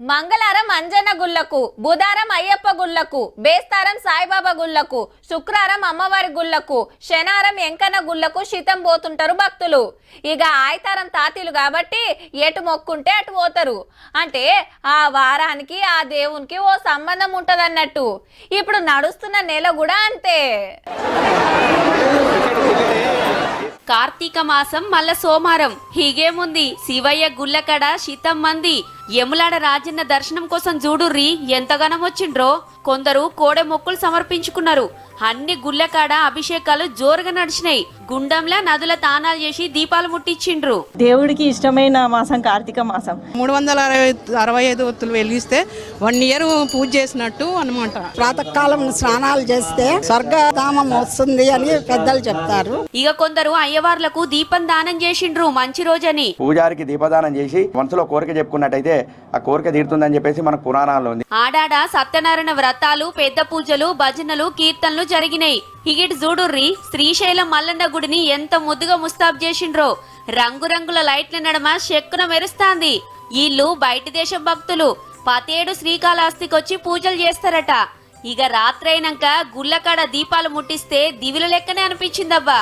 మంగళవారం అంజన్న గుళ్ళకు, బుధవారం అయ్యప్ప గుళ్ళకు, బేస్తారం సాయిబాబా గుళ్ళకు, శుక్రవారం అమ్మవారి గుళ్ళకు, శనివారం ఎంకన్న గుళ్ళకు శితం పోతుంటారు భక్తులు. ఇక ఆయితారం తాతీలు కాబట్టి ఎటు మొక్కుంటే అటు పోతారు. అంటే ఆ వారానికి ఆ దేవునికి ఓ సంబంధం ఉంటదన్నట్టు. ఇప్పుడు నడుస్తున్న నెల కూడా అంతే. కార్తీక మాసం మల్ల సోమారం హీగేముంది శివయ్య గుళ్ళకడ శితం మంది యములాడ రాజన్న దర్శనం కోసం చూడుర్రి ఎంతగానం వచ్చిండ్రో. కొందరు కోడె మొక్కులు సమర్పించుకున్నారు. అన్ని గుళ్ళకాడ అభిషేకాలు జోరుగా నడిచినాయి. గుండంలా నదుల తానాలు చేసి దీపాలు ముట్టించిండ్రు. దేవుడికి ఇష్టమైన మాసం కార్తీక మాసం. 365 ఒత్తులు వెలిగిస్తే 1 ఇయర్ పూజ చేసినట్టు అన్నమాట. ప్రాతకాలం స్నానాలు చేస్తే స్వర్గధామం వస్తుంది అని పెద్దలు చెప్తారు. ఇక కొందరు అయ్యవార్లకు దీపం దానం చేసిండ్రు మంచి రోజని. పూజారికి దీపదానం చేసి మనసులో కోరిక చెప్పుకున్నట్టయితే ఆ కోరిక తీరుతుందని చెప్పేసి మనకు పురాణాల్లో ఉంది. ఆడాడ సత్యనారాయణ వ్రతాలు, పెద్ద పూజలు, భజనలు, కీర్తనలు జరిగినాయి. ఇగిటి చూడుర్రి శ్రీశైలం మల్లన్న గుడిని ఎంత ముద్దుగా ముస్తాబ్ చేసిండ్రో. రంగురంగుల లైట్ల నడమ చెక్కున మెరుస్తాంది. వీళ్ళు బయటి దేశం భక్తులు 17 శ్రీకాళహస్తికొచ్చి పూజలు చేస్తారట. ఇక రాత్రైనాక గుళ్ళకాడ దీపాలు ముట్టిస్తే దివిల లెక్కనే అనిపించిందబ్బా.